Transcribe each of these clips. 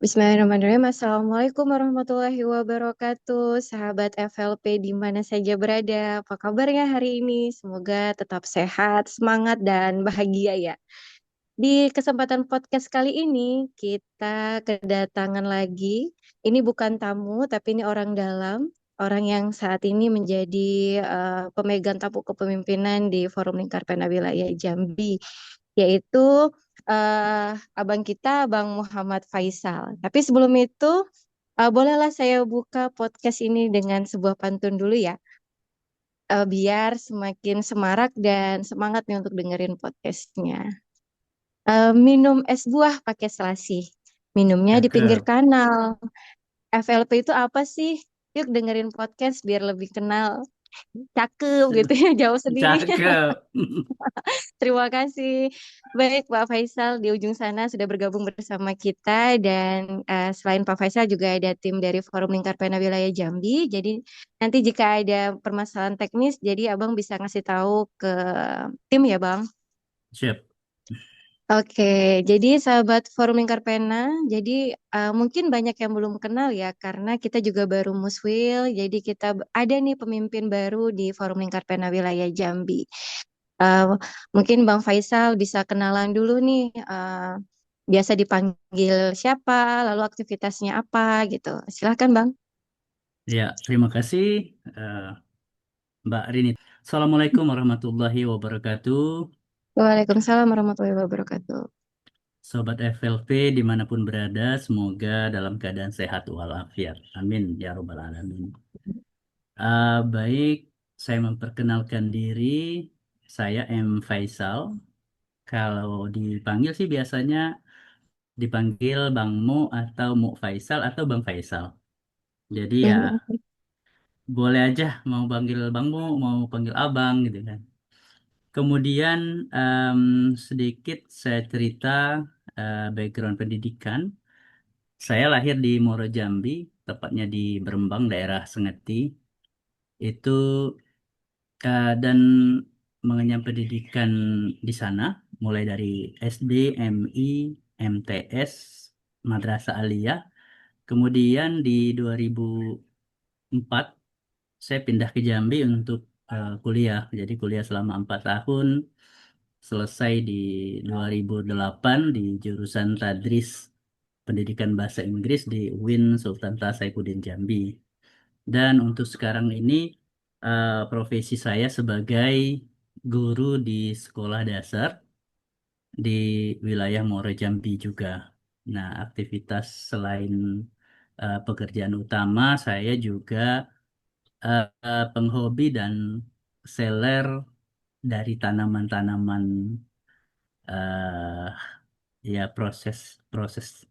Bismillahirrahmanirrahim. Assalamualaikum warahmatullahi wabarakatuh. Sahabat FLP di mana saja berada. Apa kabarnya hari ini? Semoga tetap sehat, semangat, dan bahagia ya. Di kesempatan podcast kali ini, kita kedatangan lagi. Ini bukan tamu, tapi ini orang dalam. Orang yang saat ini menjadi pemegang tampuk kepemimpinan di Forum Lingkar Pena Wilayah Jambi, yaitu abang kita, Bang Muhammad Faisal. Tapi sebelum itu, bolehlah saya buka podcast ini dengan sebuah pantun dulu ya, biar semakin semarak dan semangat nih untuk dengerin podcastnya. Minum es buah pakai selasih, minumnya di pinggir Cakep, kanal. FLP itu apa sih? Yuk dengerin podcast biar lebih kenal. Cakep gitu ya, jauh sendiri. cakep. Terima kasih. Baik, Pak Faisal di ujung sana sudah bergabung bersama kita dan selain Pak Faisal juga ada tim dari Forum Lingkar Pena Wilayah Jambi. Jadi nanti jika ada permasalahan teknis, jadi Abang bisa ngasih tahu ke tim ya, Bang. Siap. Oke, jadi sahabat Forum Lingkar Pena, jadi mungkin banyak yang belum kenal ya, karena kita juga baru muswil, jadi kita ada nih pemimpin baru di Forum Lingkar Pena Wilayah Jambi. Eh, Mungkin Bang Faisal bisa kenalan dulu nih, biasa dipanggil siapa, lalu aktivitasnya apa gitu. Silahkan Bang. Ya, terima kasih eh, Mbak Rini. Assalamualaikum warahmatullahi wabarakatuh. Waalaikumsalam warahmatullahi wabarakatuh. Sobat FLP dimanapun berada, semoga dalam keadaan sehat walafiat. Amin ya robbal alamin. Baik, saya memperkenalkan diri. Saya M. Faisal. Kalau dipanggil sih biasanya dipanggil Bang Mo atau Mu Faisal atau Bang Faisal. Jadi ya Mhm. boleh aja mau panggil Bang Mo, mau panggil Abang gitu kan. Kemudian em, sedikit saya cerita background pendidikan. Saya lahir di Muaro Jambi, tepatnya di Berembang, daerah Sengeti. Itu dan mengenyam pendidikan di sana, mulai dari SD, MI, MTS, Madrasah Aliyah. Kemudian di 2004 saya pindah ke Jambi untuk kuliah. Jadi kuliah selama 4 tahun, selesai di 2008 di jurusan Tadris Pendidikan Bahasa Inggris di UIN Sultan Saifuddin Jambi. Dan untuk sekarang ini profesi saya sebagai guru di sekolah dasar di wilayah Muaro Jambi juga. Nah, aktivitas selain pekerjaan utama, saya juga penghobi dan seller dari tanaman-tanaman eh ya proses proses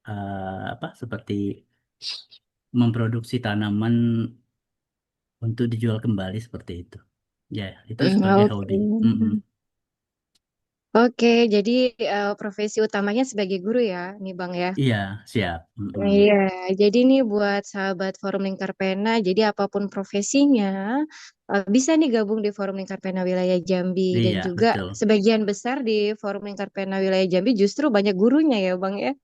apa seperti memproduksi tanaman untuk dijual kembali seperti itu. Ya, itu sebagai hobi. Oke. Mm-mm. Oke, jadi profesi utamanya sebagai guru ya, nih Bang ya. Iya, siap. Mm-mm. Iya, jadi nih buat sahabat Forum Lingkar Pena, jadi apapun profesinya, bisa nih gabung di Forum Lingkar Pena Wilayah Jambi. Dan Iya, juga betul. sebagian besar di Forum Lingkar Pena Wilayah Jambi justru banyak gurunya ya Bang ya.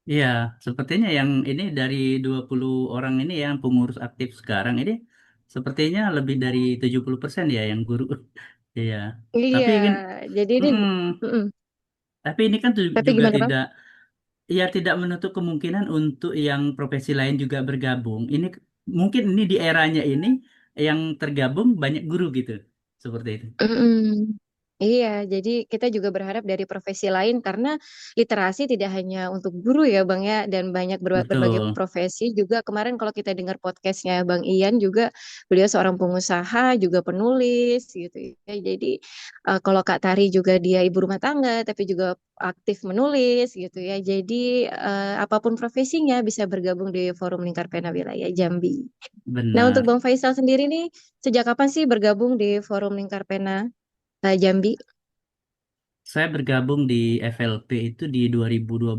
Iya, sepertinya yang ini dari 20 orang ini yang pengurus aktif sekarang ini sepertinya lebih dari 70% ya yang guru. Iya. Iya, Tapi kan jadi ini, mm-mm. mm-mm. Tapi ini kan Tapi juga gimana Bang? tidak, ya tidak menutup kemungkinan untuk yang profesi lain juga bergabung. Ini mungkin ini di eranya ini yang tergabung banyak guru gitu. Seperti itu. Mm-mm. Iya, jadi kita juga berharap dari profesi lain karena literasi tidak hanya untuk guru ya Bang ya, dan banyak berbagai Betul, profesi juga. Kemarin kalau kita dengar podcastnya Bang Ian juga, beliau seorang pengusaha juga penulis gitu ya. Jadi kalau Kak Tari juga dia ibu rumah tangga tapi juga aktif menulis gitu ya. Jadi apapun profesinya bisa bergabung di Forum Lingkar Pena Wilayah Jambi. Nah untuk benar. Bang Faisal sendiri nih, sejak kapan sih bergabung di Forum Lingkar Pena Jambi? Saya bergabung di FLP itu di 2012.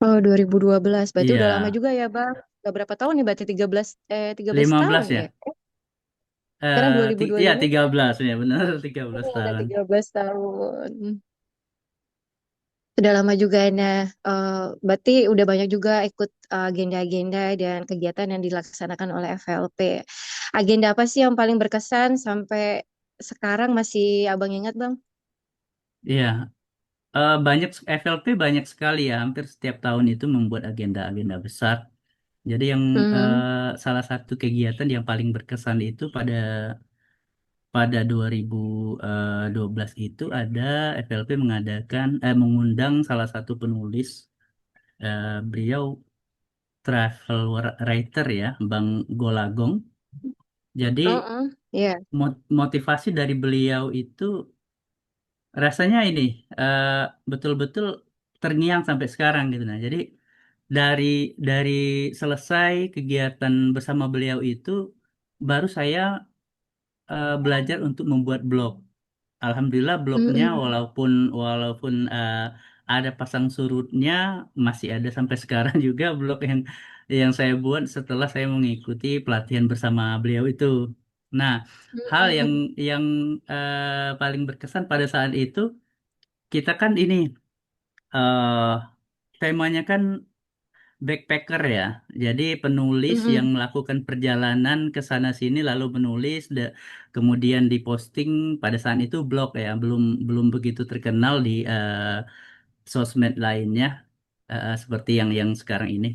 Oh, 2012. Berarti Iya, udah lama juga ya, Bang. Udah berapa tahun nih? Berarti 13 tahun 15 ya? ya. Sekarang dua ribu dua puluh Iya, lima. 13 ya, benar 13 Oh, udah tahun. 13 tahun. Sudah lama juga. Nah, berarti udah banyak juga ikut agenda-agenda dan kegiatan yang dilaksanakan oleh FLP. Agenda apa sih yang paling berkesan sampai sekarang masih Abang ingat, Bang? Iya, banyak FLP banyak sekali ya, hampir setiap tahun itu membuat agenda-agenda besar. Jadi yang Hmm. salah satu kegiatan yang paling berkesan itu pada pada 2012 itu ada FLP mengundang salah satu penulis, beliau travel writer ya, Bang Golagong. Oh, Jadi ya. motivasi dari beliau itu rasanya ini eh, betul-betul terngiang sampai sekarang gitu. Nah, jadi dari dari selesai kegiatan bersama beliau itu baru saya belajar untuk membuat blog. Alhamdulillah blognya Mm-mm. walaupun walaupun ada pasang surutnya masih ada sampai sekarang juga blog yang saya buat setelah saya mengikuti pelatihan bersama beliau itu. Nah, hal Mm-mm. yang paling berkesan pada saat itu kita kan ini eh temanya kan backpacker ya. Jadi penulis yang Mm-mm. melakukan perjalanan ke sana sini lalu menulis kemudian diposting pada saat itu blog ya, belum belum begitu terkenal di sosmed lainnya seperti yang sekarang ini.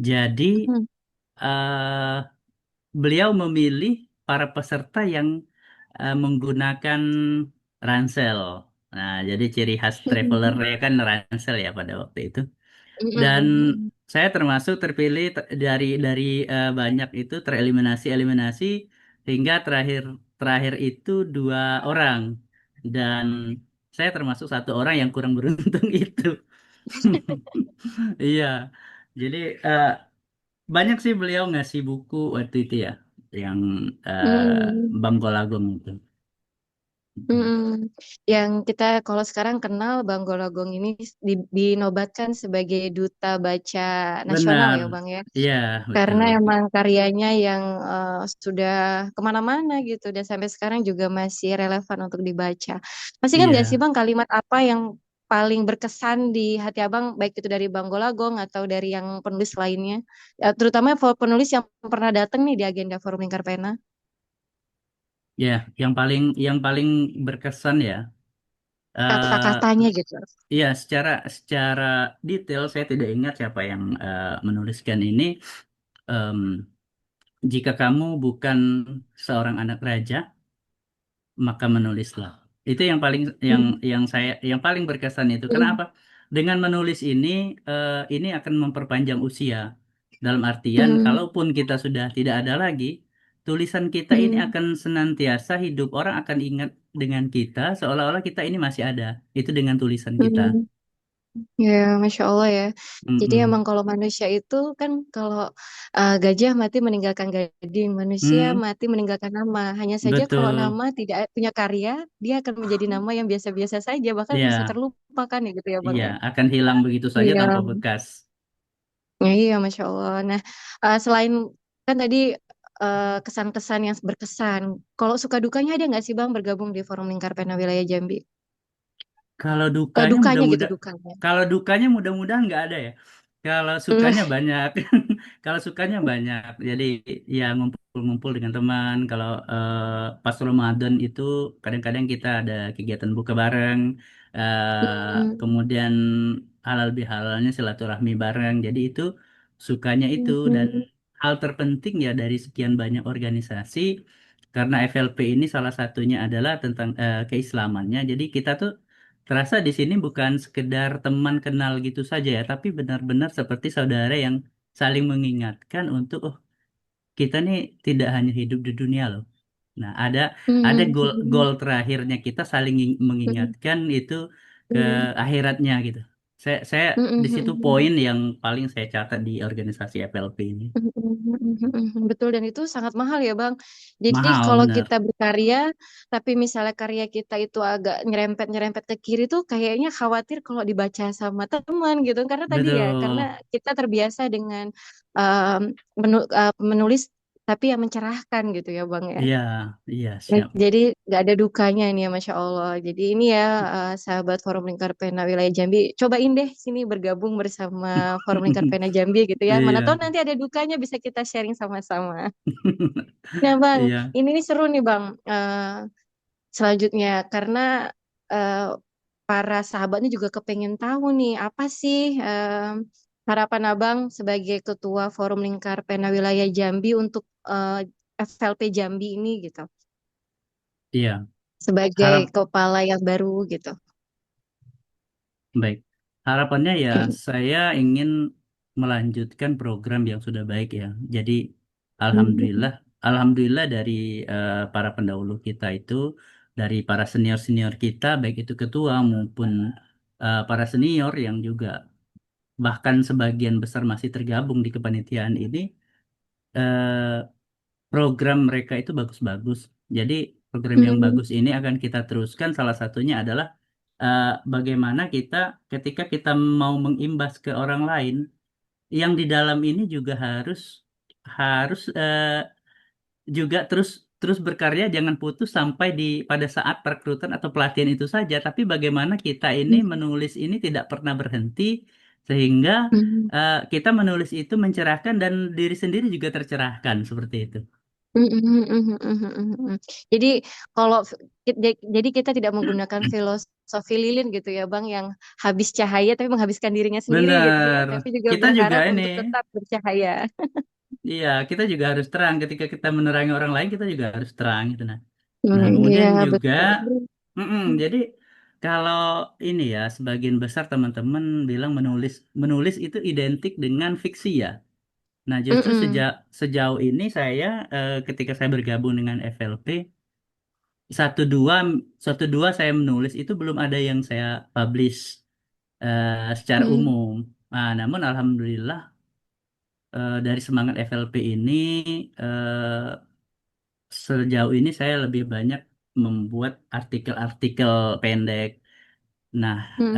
Jadi Mm-mm. eh, beliau memilih para peserta yang menggunakan ransel. Nah, jadi ciri khas Mm-mm. traveler kan ransel ya pada waktu itu. Dan Mm-mm. saya termasuk terpilih dari banyak itu tereliminasi hingga terakhir terakhir itu dua orang dan saya termasuk satu orang yang kurang beruntung itu. Iya, jadi banyak sih beliau ngasih buku waktu itu ya, yang Mm-mm. Bang Golagong itu. Mm-mm. Yang kita kalau sekarang kenal Bang Golagong ini dinobatkan sebagai duta baca nasional Benar, ya Bang ya. iya Karena betul. emang karyanya yang sudah kemana-mana gitu dan sampai sekarang juga masih relevan untuk dibaca. Masih kan nggak sih Iya, Bang kalimat apa yang paling berkesan di hati Abang baik itu dari Bang Golagong atau dari yang penulis lainnya. Ya, terutama penulis yang pernah datang nih di agenda Forum Lingkar Pena. ya yang paling berkesan ya. Kata-katanya gitu. Iya, secara detail saya tidak ingat siapa yang menuliskan ini. Em, Jika kamu bukan seorang anak raja, maka menulislah. Itu yang paling berkesan itu. Mm. Kenapa? Dengan menulis ini akan memperpanjang usia. Dalam artian, Mm. kalaupun kita sudah tidak ada lagi, tulisan kita ini Mm. akan senantiasa hidup. Orang akan ingat dengan kita seolah-olah kita ini masih ada. Itu dengan tulisan kita. Mm. Ya, Masya Allah ya. Jadi emang Mm-mm. kalau manusia itu kan kalau gajah mati meninggalkan gading, manusia Hmm, mati meninggalkan nama. Hanya saja kalau betul. nama tidak punya karya, dia akan menjadi nama yang biasa-biasa saja, bahkan bisa Ya, terlupakan ya gitu ya Bang iya, ya. akan hilang begitu saja Iya, tanpa bekas. ya, iya Masya Allah. Nah, selain kan tadi kesan-kesan yang berkesan, kalau suka dukanya ada nggak sih Bang bergabung di Forum Lingkar Pena Wilayah Jambi? Kalau dukanya Dukanya gitu mudah-mudah, dukanya. kalau dukanya mudah-mudahan nggak ada ya. Kalau Hmm. sukanya banyak, kalau sukanya banyak. Jadi ya ngumpul-ngumpul dengan teman. Kalau pas Ramadan itu kadang-kadang kita ada kegiatan buka bareng. Kemudian halal bihalalnya silaturahmi bareng. Jadi itu sukanya itu dan Hmm. hal terpenting ya dari sekian banyak organisasi. Karena FLP ini salah satunya adalah tentang keislamannya. Jadi kita tuh terasa di sini bukan sekedar teman kenal gitu saja ya, tapi benar-benar seperti saudara yang saling mengingatkan untuk oh kita nih tidak hanya hidup di dunia loh. Nah, ada Hmm. goal Hmm. goal terakhirnya kita saling Hmm. mengingatkan itu ke Hmm. akhiratnya gitu. Saya Hmm. di Hmm. situ Hmm. poin yang paling saya catat di organisasi FLP ini. Betul dan itu sangat mahal ya Bang. Jadi Mahal kalau benar. kita berkarya, tapi misalnya karya kita itu agak nyerempet-nyerempet ke kiri tuh kayaknya khawatir kalau dibaca sama teman gitu. Karena tadi ya, karena Betul. kita terbiasa dengan um, menulis tapi yang mencerahkan gitu ya Bang ya. Iya, iya siap. Jadi nggak ada dukanya nih ya Masya Allah. Jadi ini ya sahabat Forum Lingkar Pena Wilayah Jambi, cobain deh sini bergabung bersama Forum Lingkar Pena Jambi gitu ya. Mana tahu Iya. nanti ada dukanya bisa kita sharing sama-sama. Nah Bang, Iya, ini nih seru nih Bang. Selanjutnya karena eh, para sahabatnya juga kepengen tahu nih apa sih harapan Abang sebagai Ketua Forum Lingkar Pena Wilayah Jambi untuk FLP Jambi ini gitu. iya. Sebagai Harap kepala yang baru gitu. baik. Harapannya ya saya ingin melanjutkan program yang sudah baik ya. Jadi Hmm. alhamdulillah, alhamdulillah dari para pendahulu kita itu, dari para senior-senior kita, baik itu ketua maupun para senior yang juga bahkan sebagian besar masih tergabung di kepanitiaan ini, eh, program mereka itu bagus-bagus. Jadi program yang Hmm. bagus ini akan kita teruskan. Salah satunya adalah eh, bagaimana kita ketika kita mau mengimbas ke orang lain, yang di dalam ini juga harus harus juga terus terus berkarya, jangan putus sampai di pada saat perekrutan atau pelatihan itu saja, tapi bagaimana kita ini menulis ini tidak pernah berhenti sehingga Hmm. kita menulis itu mencerahkan dan diri sendiri juga tercerahkan seperti itu. Hmm. Jadi kalau jadi kita tidak menggunakan filosofi lilin gitu ya Bang yang habis cahaya tapi menghabiskan dirinya sendiri gitu ya, Benar. tapi juga Kita juga berharap ini, untuk tetap bercahaya. iya, kita juga harus terang. Ketika kita menerangi orang lain, kita juga harus terang gitu. Nah, Iya kemudian juga, betul. jadi kalau ini ya, sebagian besar teman-teman bilang menulis menulis itu identik dengan fiksi ya. Nah, justru Mm-mm. sejauh ini saya ketika saya bergabung dengan FLP, satu dua satu dua saya menulis itu belum ada yang saya publish secara Mm. umum. Nah, namun alhamdulillah dari semangat FLP ini sejauh ini saya lebih banyak membuat artikel-artikel pendek. Nah, Mm.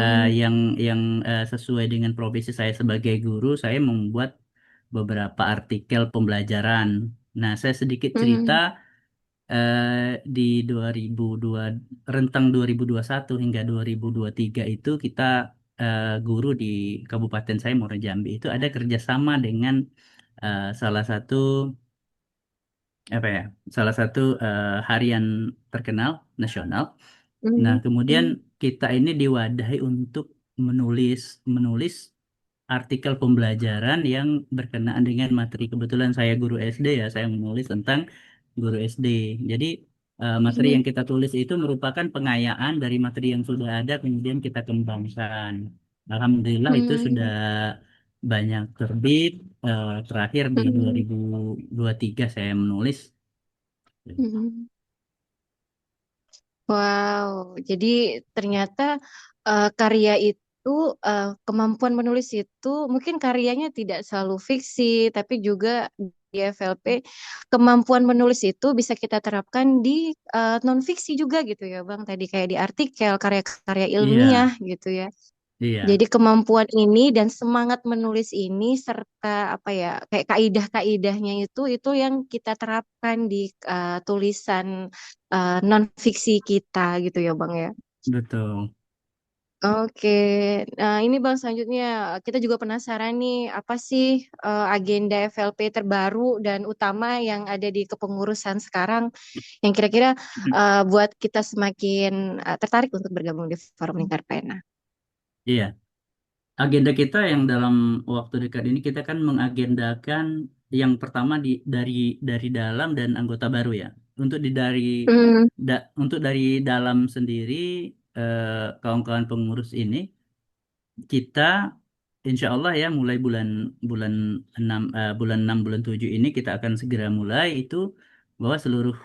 yang sesuai dengan profesi saya sebagai guru, saya membuat beberapa artikel pembelajaran. Nah, saya sedikit cerita Mm. di 2002 rentang 2021 hingga 2023 itu kita guru di kabupaten saya Muara Jambi itu ada kerjasama dengan salah satu apa ya salah satu harian terkenal nasional. Nah, Mm. kemudian Mm. kita ini diwadahi untuk menulis menulis artikel pembelajaran yang berkenaan dengan materi. Kebetulan saya guru SD ya, saya menulis tentang guru SD. Jadi materi Mm. yang kita tulis itu merupakan pengayaan dari materi yang sudah ada, kemudian kita kembangkan. Alhamdulillah itu sudah Mm. banyak terbit. Terakhir di Mm. 2023 saya menulis. Mm. Wow, jadi ternyata karya itu, kemampuan menulis itu mungkin karyanya tidak selalu fiksi, tapi juga di FLP kemampuan menulis itu bisa kita terapkan di non fiksi juga gitu ya Bang. Tadi kayak di artikel, karya-karya ilmiah Iya, gitu ya. iya, Jadi kemampuan ini dan semangat menulis ini serta apa ya kayak kaidah-kaidahnya itu yang kita terapkan di tulisan non fiksi kita gitu ya Bang ya. betul. Oke, nah ini Bang selanjutnya kita juga penasaran nih apa sih agenda FLP terbaru dan utama yang ada di kepengurusan sekarang yang kira-kira buat kita semakin tertarik untuk bergabung di Forum Lingkar Pena. Iya. Agenda kita yang dalam waktu dekat ini kita kan mengagendakan yang pertama dari dalam dan anggota baru ya. Untuk di dari Hmm. untuk dari dalam sendiri kawan-kawan pengurus ini kita insya Allah ya mulai bulan bulan 6 bulan 6 bulan 7 ini kita akan segera mulai itu bahwa seluruh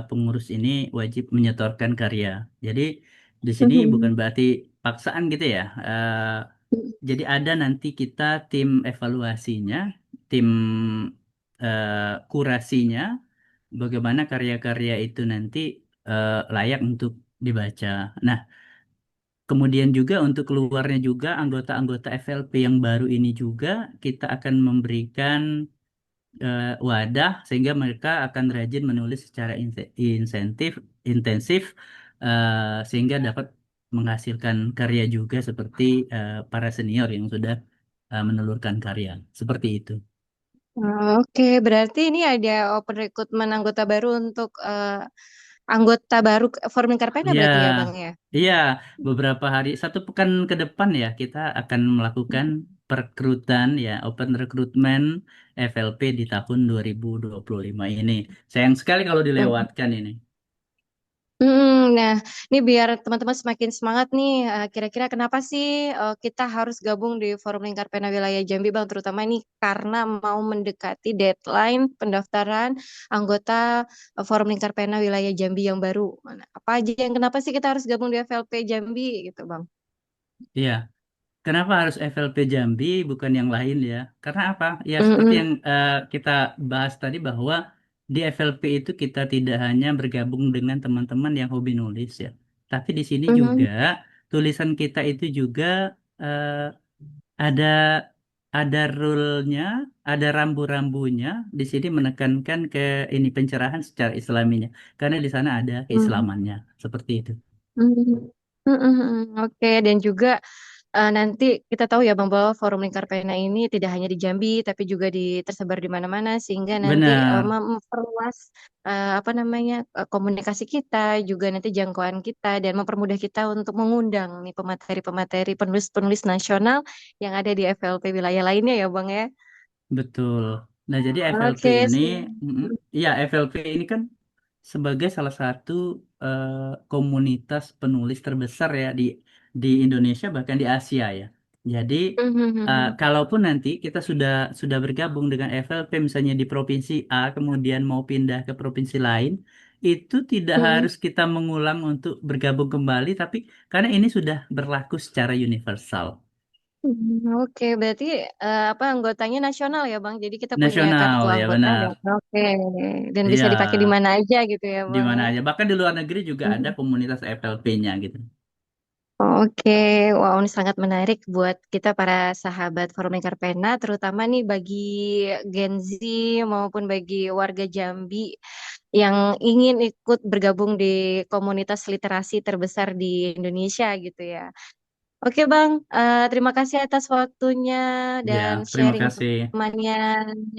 pengurus ini wajib menyetorkan karya. Jadi di sini bukan Hmm. berarti paksaan gitu ya. Jadi ada nanti kita tim evaluasinya, tim kurasinya, bagaimana karya-karya itu nanti layak untuk dibaca. Nah, kemudian juga untuk keluarnya juga anggota-anggota FLP yang baru ini juga kita akan memberikan wadah sehingga mereka akan rajin menulis secara intensif sehingga dapat menghasilkan karya juga seperti para senior yang sudah menelurkan karya seperti itu. Oke, berarti ini ada open recruitment anggota baru untuk anggota baru Forum Lingkar Pena Ya, berarti ya Bang ya? iya, beberapa hari, satu pekan ke depan ya, kita akan melakukan perekrutan ya, open recruitment FLP di tahun 2025 ini. Sayang sekali kalau dilewatkan ini. Nah, ini biar teman-teman semakin semangat nih. Kira-kira kenapa sih kita harus gabung di Forum Lingkar Pena Wilayah Jambi, Bang? Terutama ini karena mau mendekati deadline pendaftaran anggota Forum Lingkar Pena Wilayah Jambi yang baru. Nah, apa aja yang kenapa sih kita harus gabung di FLP Jambi gitu, Bang? Iya, kenapa harus FLP Jambi bukan yang lain ya? Karena apa? Ya seperti Mm-mm. yang kita bahas tadi bahwa di FLP itu kita tidak hanya bergabung dengan teman-teman yang hobi nulis ya, tapi di sini juga Mm-mm. tulisan kita itu juga eh, ada rule-nya, ada rambu-rambunya di sini menekankan ke ini pencerahan secara Islaminya, karena di sana ada keislamannya seperti itu. Mm-mm. Mm-mm. Oke, dan juga nanti kita tahu ya Bang bahwa Forum Lingkar Pena ini tidak hanya di Jambi tapi juga tersebar di mana-mana sehingga nanti Benar, memperluas apa namanya komunikasi kita juga nanti jangkauan kita dan mempermudah kita untuk mengundang nih pemateri-pemateri penulis-penulis nasional yang ada di FLP wilayah lainnya ya Bang ya. betul. Nah, jadi FLP Oke, ini, ya FLP ini kan sebagai salah satu eh, komunitas penulis terbesar ya di Indonesia bahkan di Asia ya. Jadi kalaupun nanti kita sudah bergabung dengan FLP misalnya di provinsi A kemudian mau pindah ke provinsi lain itu tidak harus kita mengulang untuk bergabung kembali tapi karena ini sudah berlaku secara universal. Oke, berarti apa anggotanya nasional ya Bang. Jadi kita punya kartu Nasional ya anggota dan benar. oke dan bisa Iya, dipakai di mana aja gitu ya di Bang mana ya. aja. Bahkan di luar negeri juga ada Mhm. komunitas FLP-nya gitu. Oke, wow ini sangat menarik buat kita para sahabat Forum Lingkar Pena, terutama nih bagi Gen Z maupun bagi warga Jambi yang ingin ikut bergabung di komunitas literasi terbesar di Indonesia gitu ya. Oke Bang, terima kasih atas waktunya Ya, dan terima sharing kasih. pengalamannya.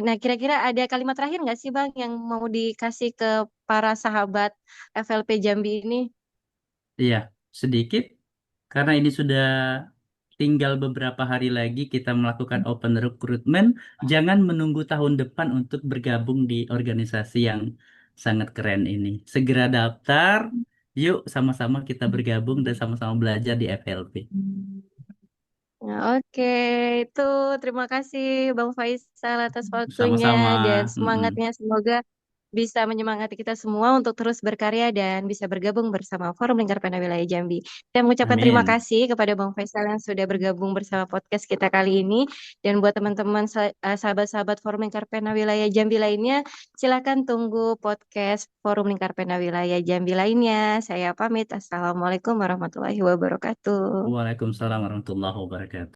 Nah, kira-kira ada kalimat terakhir nggak sih Bang yang mau dikasih ke para sahabat FLP Jambi ini? Iya, sedikit karena ini sudah tinggal beberapa hari lagi kita melakukan open recruitment. Jangan menunggu tahun depan untuk bergabung di organisasi yang sangat keren ini. Segera daftar, yuk sama-sama kita bergabung dan sama-sama belajar di FLP. Nah, oke, itu terima kasih Bang Faisal atas waktunya Sama-sama. dan Mm-mm. semangatnya. Semoga bisa menyemangati kita semua untuk terus berkarya dan bisa bergabung bersama Forum Lingkar Pena Wilayah Jambi. Saya mengucapkan terima Amin. kasih kepada Bang Faisal yang sudah bergabung bersama podcast kita kali ini. Dan buat teman-teman sahabat-sahabat Forum Lingkar Pena Wilayah Jambi lainnya, silakan tunggu podcast Forum Lingkar Pena Wilayah Jambi lainnya. Saya pamit. Assalamualaikum warahmatullahi wabarakatuh. Waalaikumsalam warahmatullahi wabarakatuh.